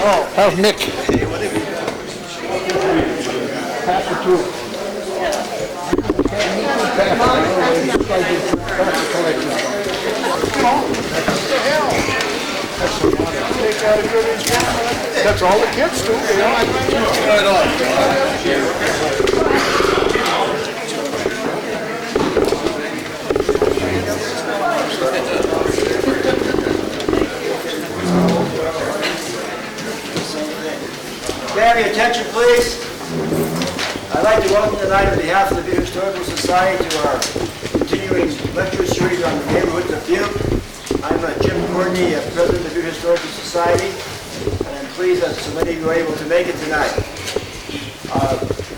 How's Nick? Pass it to him. That's all the kids do. Right on. May attention, please. I'd like to welcome tonight on behalf of the Butte Historical Society to our continuing lecture series on the neighborhoods of Butte. I'm Jim Michelotti, President of the Butte Historical Society, and I'm pleased that so many of you are able to make it tonight.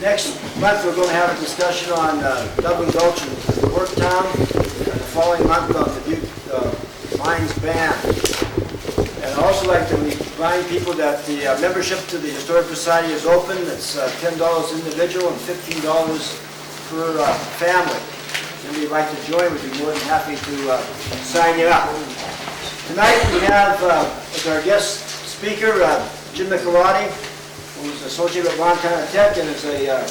Next month we're going to have a discussion on Dublin Gulch and the Work Town, and the following month on the Butte Mines Ban. And I'd also like to remind people that the membership to the Historical Society is open. It's $10 individual and $15 per family. If you'd like to join, we'd be more than happy to sign you up. Tonight we have as our guest speaker Jim Michelotti, who's associated with Montana Tech and is a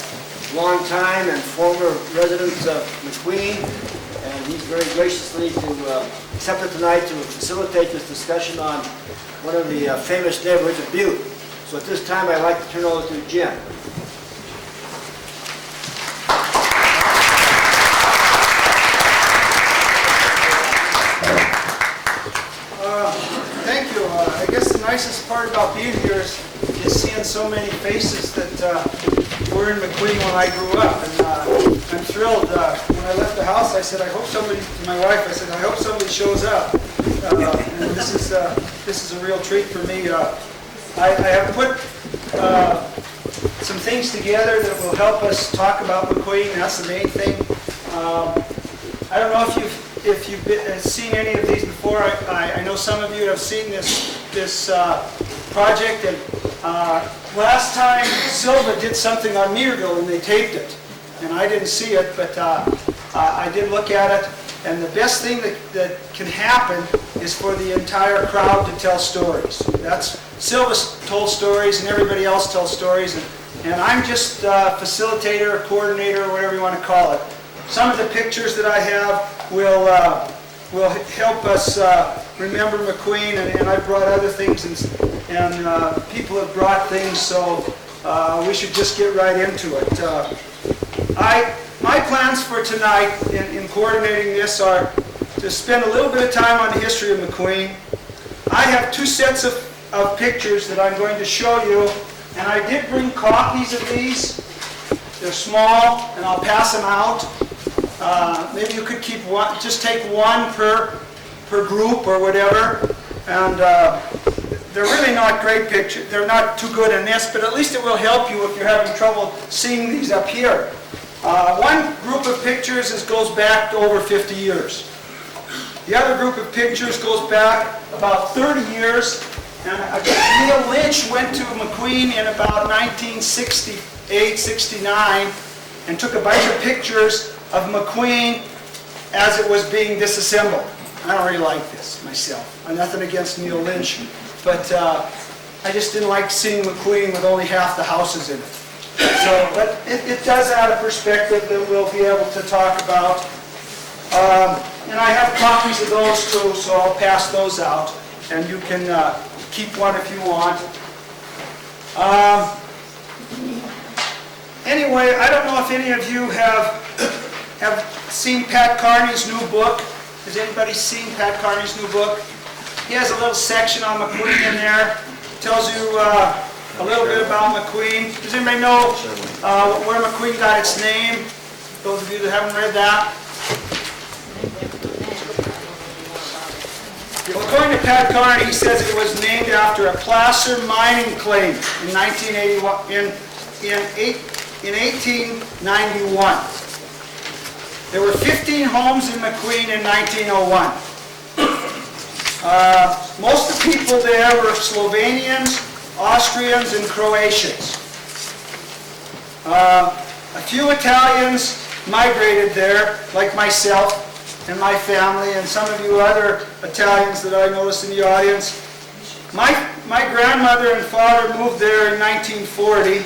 long-time and former resident of McQueen. And he's very graciously accepted tonight to facilitate this discussion on one of the famous neighborhoods of Butte. So at this time, I'd like to turn over to Jim. Thank you. I guess the nicest part about being here is seeing so many faces that were in McQueen when I grew up. And I'm thrilled. When I left the house, I said, I hope somebody, to my wife, I said, I hope somebody shows up. And this is a real treat for me. I have put some things together that will help us talk about McQueen. That's the main thing. I don't know if you've seen any of these before. I know some of you have seen this project. And last time Silva did something on Meadville and they taped it, and I didn't see it, but I did look at it. And the best thing that can happen is for the entire crowd to tell stories. That's Silva told stories, and everybody else tells stories, and I'm just a facilitator, coordinator, or whatever you want to call it. Some of the pictures that I have will help us remember McQueen, and I brought other things, and people have brought things, so we should just get right into it. My plans for tonight in coordinating this are to spend a little bit of time on the history of McQueen. I have two sets of pictures that I'm going to show you, and I did bring copies of these. They're small, and I'll pass them out. Maybe you could keep one, just take one per group or whatever. And they're really not great pictures. They're not too good in this, but at least it will help you if you're having trouble seeing these up here. One group of pictures goes back to over 50 years. The other group of pictures goes back about 30 years. And Neil Lynch went to McQueen in about 1968, 69, and took a bunch of pictures of McQueen as it was being disassembled. I don't really like this myself. I'm nothing against Neil Lynch, but I just didn't like seeing McQueen with only half the houses in it. So, but it does add a perspective that we'll be able to talk about. And I have copies of those too, so I'll pass those out. And you can keep one if you want. Anyway, I don't know if any of you have seen Pat Carney's new book. Has anybody seen Pat Carney's new book? He has a little section on McQueen in there. Tells you a little bit about McQueen. Does anybody know where McQueen got its name? Those of you that haven't read that. Well, according to Pat Carney, he says it was named after a placer mining claim in 1891. There were 15 homes in McQueen in 1901. Most of the people there were Slovenians, Austrians, and Croatians. A few Italians migrated there, like myself and my family, and some of you other Italians that I noticed in the audience. My grandmother and father moved there in 1940.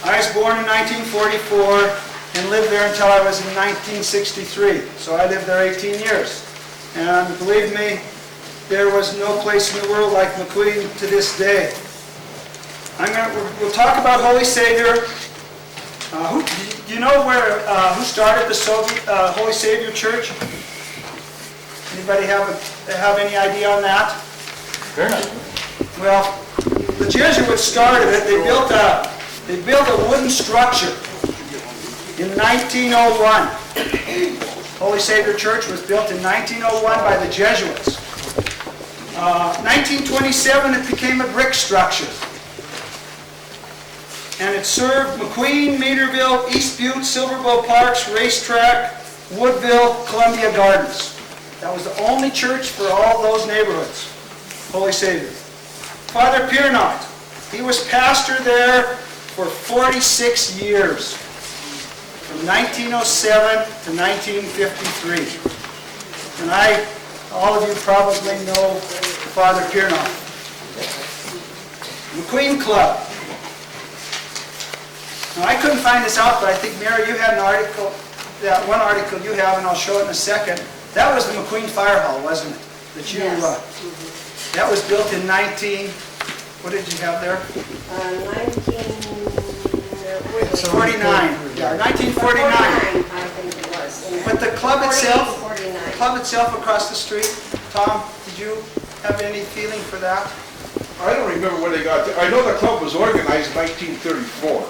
I was born in 1944 and lived there until I was in 1963. So I lived there 18 years. And believe me, there was no place in the world like McQueen to this day. We'll talk about Holy Savior. Do you know who started the Holy Savior Church? Anybody have any idea on that? Fair enough. Well, the Jesuits started it. They built a wooden structure in 1901. Holy Savior Church was built in 1901 by the Jesuits. 1927 it became a brick structure. And it served McQueen, Meaderville, East Butte, Silverbow Parks, Racetrack, Woodville, Columbia Gardens. That was the only church for all those neighborhoods. Holy Savior. Father Periot, he was pastor there for 46 years, from 1907 to 1953. And all of you probably know Father Periot. McQueen Club. Now, I couldn't find this out, but I think, Mary, you had an article, that one article you have, and I'll show it in a second. That was the McQueen Fire Hall, wasn't it? Yes. That was built in what did you have there? 1949. Yeah, 1949. I think it was. But the club itself, 49. Across the street, Tom, did you have any feeling for that? I don't remember when they got there. I know the club was organized in 1934.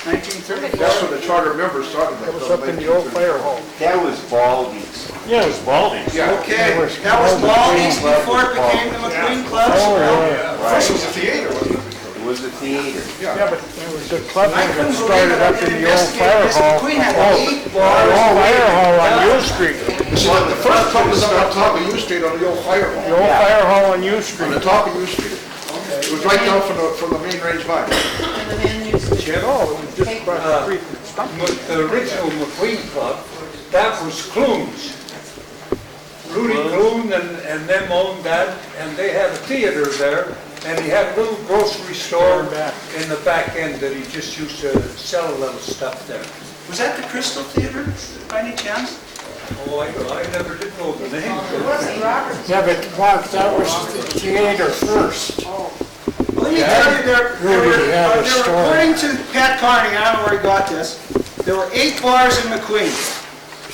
1934. That's when the charter members started that. It was up in the old fire hall. That was Baldy's. Yeah, it was Baldy's. Yeah. Okay, that was Baldy's before it became the McQueen Club. First it was a theater, wasn't it? It was a theater. Yeah, but it was the club I that couldn't believe started it. up in the old fire hall. McQueen had 8 The bars. old fire hall on U Street. See, the first club was on top of U Street on the old fire The hall. old fire hall on U On Street. the top of U Street. It was right down from the main range line. And the man used to Oh, it was just across the street. The original McQueen Club, that was Clune's. Rudy Clune and them owned that, and they had a theater there, and he had a little grocery store in the back end that he just used to sell a little stuff there. Was that the Crystal Theater, by any chance? Oh, I never did know the name. It wasn't Robert's. Yeah, but Mark, that was the theater first. Oh, Let me tell you, according to Pat Carney, I don't know where he got this, there were 8 bars in McQueen.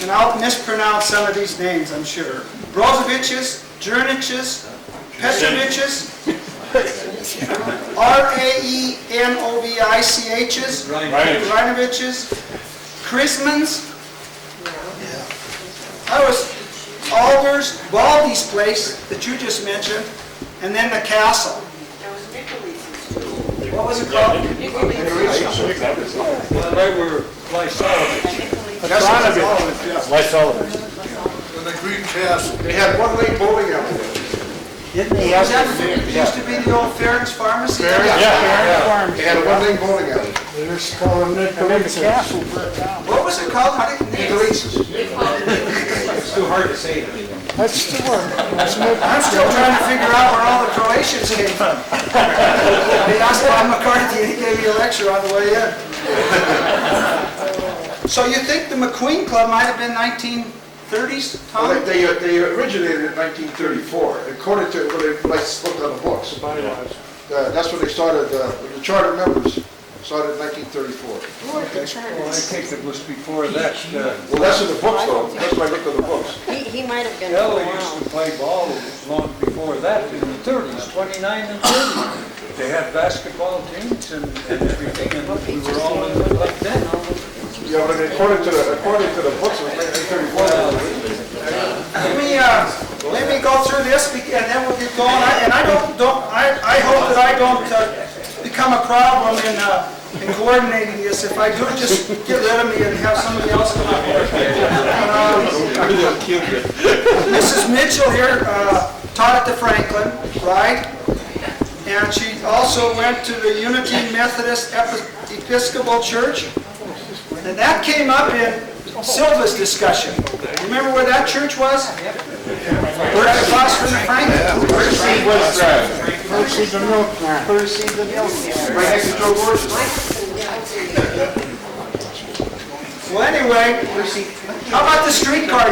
And I'll mispronounce some of these names, I'm sure. Brozovich's, Jernich's, Petrovich's, Raenovich's, Reinovich's, Chrisman's. I was Alder's, Baldy's place that you just mentioned, and then the castle. there was Nicholas's too. What was it called? Well, they were Lysalovich. And the Green Castle. They had one lane bowling alley there. Was that, it used to be the old Farron's Pharmacy? They had a one lane bowling alley. They just called them Nicholas. Castle. What was it called? How did it It's too hard to say. That's the one. I'm still trying to figure out where all the Croatians came from. They asked Bob McCarthy and he gave me a lecture on the way in. So you think the McQueen Club might have been 1930s, Tom? Well, they originated in 1934, according to what they looked on the books. That's when they started, the charter members started in 1934. Who are the charters? Well, I think it was before that. Well, that's in the books though, that's why I looked at the books. He might have been Ella around. used to play ball long before that, in the 30s, 29 and 30. They had basketball teams and everything, and we were all in the club then. Yeah, but according to the books, it was 1934. Let me go through this and then we'll get going. I hope that I don't become a problem in coordinating this. If I do, just get rid of me and have somebody else come up here. Mrs. Mitchell here taught at the Franklin, right? And she also went to the Unity Methodist Episcopal Church. And that came up in Silva's discussion. Remember where that church was? Right across from the Franklin. Percy the milkman. Percy the milkman. Right next to Joe Gorgeous. Well, anyway, how about the streetcar?